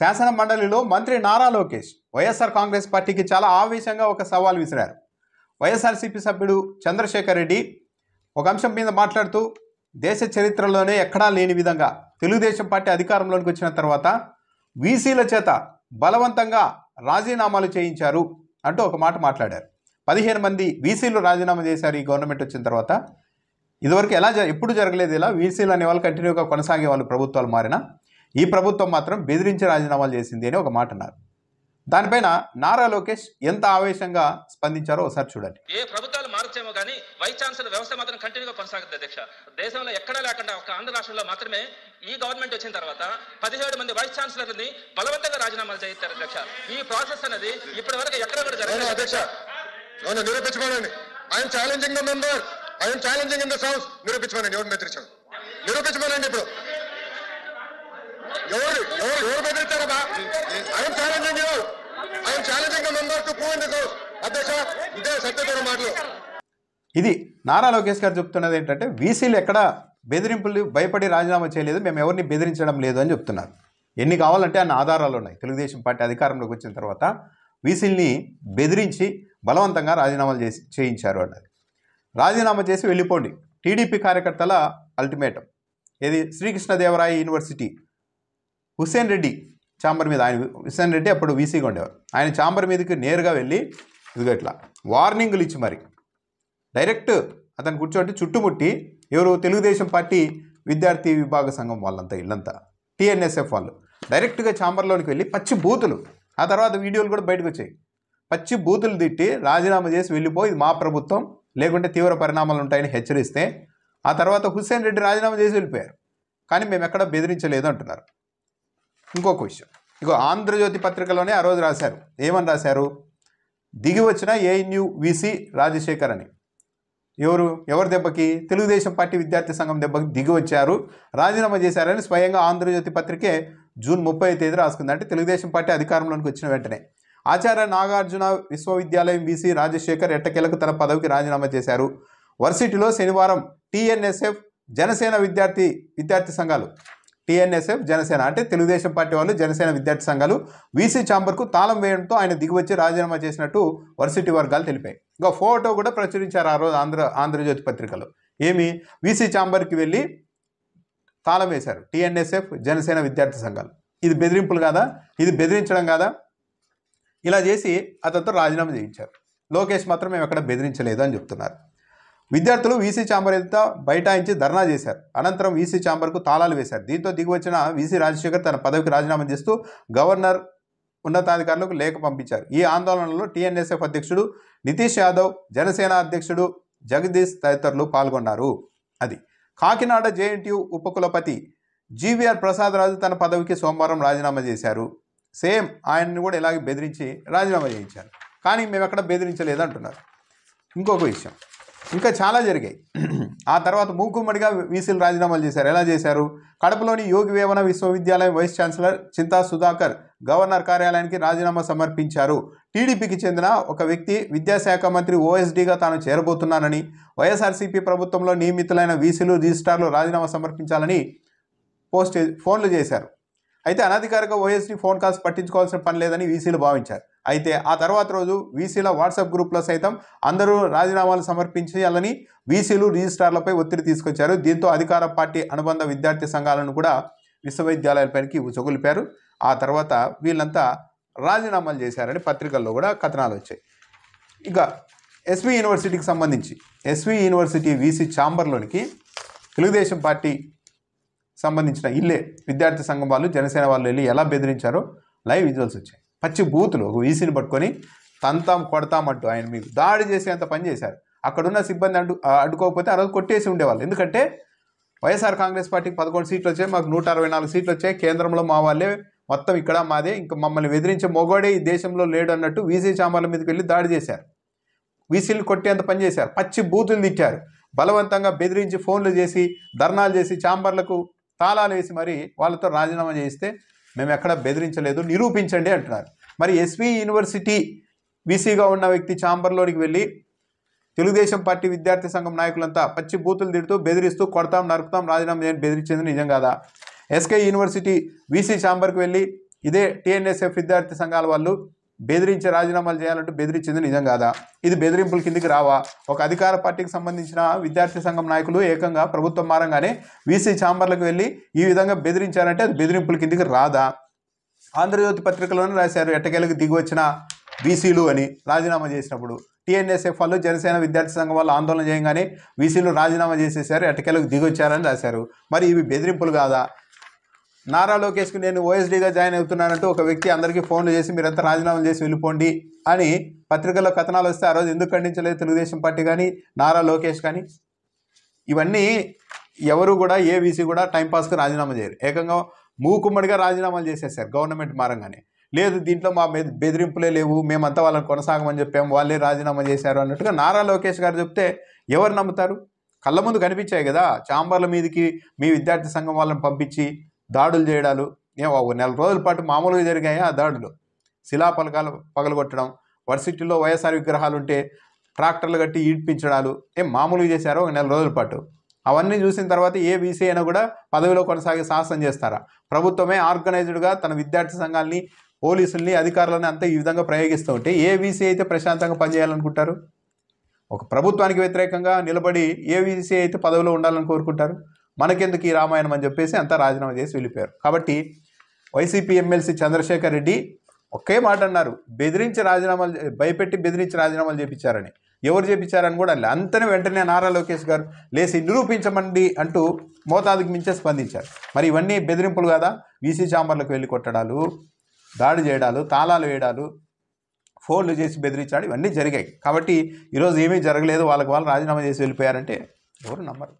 శాసన మండలిలో మంత్రి నారా లోకేష్ వైఎస్ఆర్ కాంగ్రెస్ పార్టీకి చాలా ఆవేశంగా ఒక సవాల్ విసిరారు. వైఎస్ఆర్సీపీ సభ్యుడు చంద్రశేఖర్ రెడ్డి ఒక అంశం మీద మాట్లాడుతూ దేశ చరిత్రలోనే ఎక్కడా లేని విధంగా తెలుగుదేశం పార్టీ అధికారంలోకి వచ్చిన తర్వాత వీసీల చేత బలవంతంగా రాజీనామాలు చేయించారు అంటూ ఒక మాట మాట్లాడారు. 15 మంది వీసీలు రాజీనామా చేశారు ఈ గవర్నమెంట్ వచ్చిన తర్వాత. ఇదివరకు ఎప్పుడు జరగలేదు ఇలా. వీసీలు అనే వాళ్ళు కంటిన్యూగా కొనసాగే వాళ్ళు ప్రభుత్వాలు మారినా ఈ ప్రభుత్వం మాత్రం బెదిరించి రాజీనామాలు చేసింది అని ఒక మాట అన్నారు. దానిపైన నారా లోకేష్ ఎంత ఆవేశంగా స్పందించారో ఒకసారి చూడండి. ఏ ప్రభుత్వాలు మారచ్చేమో కానీ వైస్ ఛాన్సలర్ వ్యవస్థ మాత్రం కంటిన్యూగా కొనసాగుతుంది అధ్యక్ష. దేశంలో ఎక్కడా లేకుండా ఒక ఆంధ్ర రాష్ట్రంలో మాత్రమే ఈ గవర్నమెంట్ వచ్చిన తర్వాత 17 మంది వైస్ ఛాన్సలర్ని బలవంతంగా రాజీనామాలు చేయిస్తారు అధ్యక్ష. ఈ ప్రాసెస్ అనేది ఇప్పటి వరకు ఎక్కడ కూడా జరగలేదు అధ్యక్ష. నిరూపించుకోనండి. I'm challenging the member, I'm challenging in the house. నిరూపించుకోనండి. ఎవరు బెదిరించారు? నిరూపించుకోనండి. ఇప్పుడు ఎవరు బెదిరించారా? I'm challenging you, I'm challenging the member to prove in this house. అధ్యక్ష, ఇదే సత్యదూర మాటలు. ఇది నారా లోకేష్ గారు చెప్తున్నది ఏంటంటే వీసీలు ఎక్కడ బెదిరింపులు భయపడి రాజీనామా చేయలేదు, మేము ఎవరిని బెదిరించడం లేదు అని చెప్తున్నారు. ఎన్ని కావాలంటే అన్ని ఆధారాలు ఉన్నాయి. తెలుగుదేశం పార్టీ అధికారంలోకి వచ్చిన తర్వాత వీసీల్ని బెదిరించి బలవంతంగా రాజీనామాలు చేయించారు అన్నది. రాజీనామా చేసి వెళ్ళిపోండి టీడీపీ కార్యకర్తల అల్టిమేటం. ఏది శ్రీకృష్ణదేవరాయ యూనివర్సిటీ హుస్సేన్ రెడ్డి ఛాంబర్ మీద, ఆయన హుస్సేన్ రెడ్డి అప్పుడు వీసీగా ఉండేవారు, ఆయన ఛాంబర్ మీదకి నేరుగా వెళ్ళి ఇదిగో ఇట్లా వార్నింగ్లు ఇచ్చి మరి డైరెక్ట్ అతను కూర్చోండి చుట్టుముట్టి ఎవరు తెలుగుదేశం పార్టీ విద్యార్థి విభాగ సంఘం వాళ్ళంతా ఇల్లంతా టీఎన్ఎస్ఎఫ్ వాళ్ళు డైరెక్ట్గా ఛాంబర్లోనికి వెళ్ళి పచ్చి బూతులు, ఆ తర్వాత వీడియోలు కూడా బయటకు వచ్చాయి, పచ్చి బూతులు తిట్టి రాజీనామా చేసి వెళ్ళిపోయి ఇది మా ప్రభుత్వం లేకుంటే తీవ్ర పరిణామాలు ఉంటాయని హెచ్చరిస్తే ఆ తర్వాత హుస్సేన్ రెడ్డి రాజీనామా చేసి వెళ్ళిపోయారు. కానీ మేము ఎక్కడ బెదిరించలేదు అంటున్నారు. ఇంకొక విషయం, ఇగో ఆంధ్రజ్యోతి పత్రికలోనే ఆ రోజు రాశారు. ఏమని రాశారు? దిగి వచ్చిన ఏఎన్యూ వీసీ రాజశేఖర్ అని. ఎవరి దెబ్బకి? తెలుగుదేశం పార్టీ విద్యార్థి సంఘం దెబ్బకి దిగి వచ్చారు, రాజీనామా చేశారని స్వయంగా ఆంధ్రజ్యోతి పత్రికే జూన్ 30వ తేదీ రాసుకుంది. అంటే తెలుగుదేశం పార్టీ అధికారంలోకి వచ్చిన వెంటనే ఆచార్య నాగార్జున విశ్వవిద్యాలయం వీసీ రాజశేఖర్ ఎట్టకేలకు తన పదవికి రాజీనామా చేశారు. వర్సిటీలో శనివారం టీఎన్ఎస్ఎఫ్ జనసేన విద్యార్థి సంఘాలు, టీఎన్ఎస్ఎఫ్ జనసేన అంటే తెలుగుదేశం పార్టీ వాళ్ళు జనసేన విద్యార్థి సంఘాలు వీసీ ఛాంబర్కు తాళం వేయడంతో ఆయన దిగివచ్చి రాజీనామా చేసినట్టు వర్సిటీ వర్గాలు తెలిపాయి. ఇంకా ఫోటో కూడా ప్రచురించారు ఆ రోజు ఆంధ్రజ్యోతి పత్రికలో. ఏమి? వీసీ ఛాంబర్కి వెళ్ళి తాళం వేశారు టీఎన్ఎస్ఎఫ్ జనసేన విద్యార్థి సంఘాలు. ఇది బెదిరింపులు కాదా? ఇది బెదిరించడం కాదా? ఇలా చేసి అతనితో రాజీనామా చేయించారు. లోకేష్ మాత్రం మేము ఎక్కడ బెదిరించలేదు అని చెప్తున్నారు. విద్యార్థులు వీసీ ఛాంబర్ ఎదుట బైఠాయించి ధర్నా చేశారు. అనంతరం వీసీ ఛాంబర్కు తాళాలు వేశారు. దీంతో దిగివచ్చిన వీసీ రాజశేఖర్ తన పదవికి రాజీనామా చేస్తూ గవర్నర్ ఉన్నతాధికారులకు లేఖ పంపించారు. ఈ ఆందోళనలో టీఎన్ఎస్ఎఫ్ అధ్యక్షుడు నితీష్ యాదవ్, జనసేన అధ్యక్షుడు జగదీష్ తదితరులు పాల్గొన్నారు. అది కాకినాడ జేఎన్టీయూ ఉపకులపతి జీవీఆర్ ప్రసాదరాజు తన పదవికి సోమవారం రాజీనామా చేశారు. సేమ్ ఆయన్ని కూడా ఇలాగే బెదిరించి రాజీనామా చేయించారు. కానీ మేము ఎక్కడ బెదిరించలేదు అంటున్నారు. ఇంకొక విషయం, ఇంకా చాలా జరిగాయి. ఆ తర్వాత మూకుమ్మడిగా వీసీలు రాజీనామాలు చేశారు. ఎలా చేశారు? కడపలోని యోగి వేమన విశ్వవిద్యాలయం వైస్ ఛాన్సలర్ చింతా సుధాకర్ గవర్నర్ కార్యాలయానికి రాజీనామా సమర్పించారు. టీడీపీకి చెందిన ఒక వ్యక్తి విద్యాశాఖ మంత్రి ఓఎస్డీగా తాను చేరబోతున్నానని, వైఎస్ఆర్సీపీ ప్రభుత్వంలో నియమితులైన వీసీలు రిజిస్ట్రార్లు రాజీనామా సమర్పించాలని ఫోన్లు చేశారు. అయితే అనధికారిక ఓఎస్డీ ఫోన్ కాల్స్ పట్టించుకోవాల్సిన పని లేదని వీసీలు భావించారు. అయితే ఆ తర్వాత రోజు వీసీల వాట్సాప్ గ్రూప్లో సైతం అందరూ రాజీనామాలు సమర్పించాలని వీసీలు రిజిస్ట్రార్లపై ఒత్తిడి తీసుకొచ్చారు. దీంతో అధికార పార్టీ అనుబంధ విద్యార్థి సంఘాలను కూడా విశ్వవిద్యాలయాలపైకి ఉచగొలిపారు. ఆ తర్వాత వీళ్ళంతా రాజీనామాలు చేశారని పత్రికల్లో కూడా కథనాలు వచ్చాయి. ఇక ఎస్వి యూనివర్సిటీకి సంబంధించి ఎస్వి యూనివర్సిటీ వీసీ ఛాంబర్లోనికి తెలుగుదేశం పార్టీ సంబంధించిన ఇల్లే విద్యార్థి సంఘం వాళ్ళు జనసేన వాళ్ళు వెళ్ళి ఎలా బెదిరించారో లైవ్ విజువల్స్ వచ్చాయి. పచ్చి బూతులు ఒక వీసీని పట్టుకొని తంతాం కొడతామంటూ ఆయన మీకు దాడి చేసేంత పని చేశారు. అక్కడున్న సిబ్బంది అడ్డుకోకపోతే ఆ రోజు కొట్టేసి ఉండేవాళ్ళు. ఎందుకంటే వైఎస్ఆర్ కాంగ్రెస్ పార్టీకి 11 సీట్లు వచ్చాయి, మాకు 164 సీట్లు వచ్చాయి, కేంద్రంలో మా వాళ్ళే, మొత్తం ఇక్కడ మాదే, ఇంకా మమ్మల్ని బెదిరించే మొగోడే ఈ దేశంలో లేడు అన్నట్టు వీసీ ఛాంబర్ల మీదకి వెళ్ళి దాడి చేశారు. వీసీలు కొట్టేంత పని చేశారు. పచ్చి బూతులు తిట్టారు. బలవంతంగా బెదిరించి ఫోన్లు చేసి ధర్నాలు చేసి ఛాంబర్లకు తాళాలు వేసి మరి వాళ్ళతో రాజీనామా చేయిస్తే మేము ఎక్కడ బెదిరించలేదు, నిరూపించండి అంటున్నారు. మరి ఎస్వి యూనివర్సిటీ వీసీగా ఉన్న వ్యక్తి ఛాంబర్లోనికి వెళ్ళి తెలుగుదేశం పార్టీ విద్యార్థి సంఘం నాయకులంతా పచ్చి బూతులు తిడుతూ బెదిరిస్తూ కొడతాం నరుకుతాం రాజీనామా చేయని బెదిరించేది నిజం కాదా? ఎస్కే యూనివర్సిటీ వీసీ ఛాంబర్కి వెళ్ళి ఇదే టీఎన్ఎస్ఎఫ్ విద్యార్థి సంఘాల వాళ్ళు బెదిరించి రాజీనామాలు చేయాలంటూ బెదిరించింది నిజం కాదా? ఇది బెదిరింపుల కిందికి రావా? ఒక అధికార పార్టీకి సంబంధించిన విద్యార్థి సంఘం నాయకులు ఏకంగా ప్రభుత్వం మారంగానే వీసీ ఛాంబర్లకు వెళ్ళి ఈ విధంగా బెదిరించారంటే అది బెదిరింపుల కిందికి రాదా? ఆంధ్రజ్యోతి పత్రికలోనే రాశారు ఎట్టకేలకు దిగి వచ్చిన వీసీలు అని రాజీనామా చేసినప్పుడు. టీఎన్ఎస్ఎఫ్ వాళ్ళు జనసేన విద్యార్థి సంఘం వాళ్ళు ఆందోళన చేయగానే వీసీలు రాజీనామా చేసేసారు, ఎట్టకేలకు దిగి వచ్చారని రాశారు. మరి ఇవి బెదిరింపులు కాదా? నారా లోకేష్కి నేను ఓఎస్డీగా జాయిన్ అవుతున్నానంటూ ఒక వ్యక్తి అందరికీ ఫోన్లు చేసి మీరంతా రాజీనామాలు చేసి వెళ్ళిపోండి అని పత్రికల్లో కథనాలు వస్తే ఆ రోజు ఎందుకు ఖండించలేదు తెలుగుదేశం పార్టీ కానీ నారా లోకేష్ కానీ? ఇవన్నీ ఎవరు కూడా ఏ వీసీ కూడా టైంపాస్కి రాజీనామా చేయరు. ఏకంగా మూకుమ్మడిగా రాజీనామాలు చేసేసారు గవర్నమెంట్ మారంగానే. లేదు దీంట్లో మా బెదిరింపులే లేవు, మేమంతా వాళ్ళని కొనసాగమని చెప్పాము, వాళ్ళే రాజీనామా చేశారు అన్నట్టుగా నారా లోకేష్ గారు చెప్తే ఎవరు నమ్ముతారు? కళ్ళ ముందు కనిపించాయి కదా, ఛాంబర్ల మీదకి మీ విద్యార్థి సంఘం వాళ్ళని పంపించి దాడులు చేయడాలు. ఒక నెల రోజుల పాటు మామూలుగా జరిగాయి ఆ దాడులు. శిలాఫలకాలు పగలగొట్టడం, వర్సిటీలో వైఎస్ఆర్ విగ్రహాలు ఉంటే ట్రాక్టర్లు కట్టి ఈడ్పించడాలు మామూలుగా చేశారు ఒక నెల రోజుల పాటు. అవన్నీ చూసిన తర్వాత ఏ వీసీ అయినా కూడా పదవిలో కొనసాగే సాహసం చేస్తారా? ప్రభుత్వమే ఆర్గనైజ్డ్గా తన విద్యార్థి సంఘాలని, పోలీసుల్ని, అధికారులని అంతా ఈ విధంగా ప్రయోగిస్తూ ఉంటే ఏ వీసీ అయితే ప్రశాంతంగా పనిచేయాలనుకుంటారు? ఒక ప్రభుత్వానికి వ్యతిరేకంగా నిలబడి ఏ వీసీ అయితే పదవిలో ఉండాలని కోరుకుంటారు? మనకెందుకు ఈ రామాయణం అని చెప్పేసి అంతా రాజీనామా చేసి వెళ్ళిపోయారు. కాబట్టి వైసీపీ ఎమ్మెల్సీ చంద్రశేఖర్ రెడ్డి ఒకే మాట అన్నారు, బెదిరించి రాజీనామాలు, భయపెట్టి బెదిరించి రాజీనామాలు చేయించారని. ఎవరు చేయించారని కూడా అంతనే వెంటనే నారా లోకేష్ గారు లేచి నిరూపించమండి అంటూ మోతాదుకు మించే స్పందించారు. మరి ఇవన్నీ బెదిరింపులు కదా? వీసీ ఛాంబర్లకు వెళ్ళి కొట్టడాలు, దాడి చేయడాలు, తాళాలు వేయడాలు, ఫోన్లు చేసి బెదిరించాడు, ఇవన్నీ జరిగాయి. కాబట్టి ఈరోజు ఏమీ జరగలేదు, వాళ్ళకి వాళ్ళు రాజీనామా చేసి వెళ్ళిపోయారంటే ఎవరు నమ్మరు.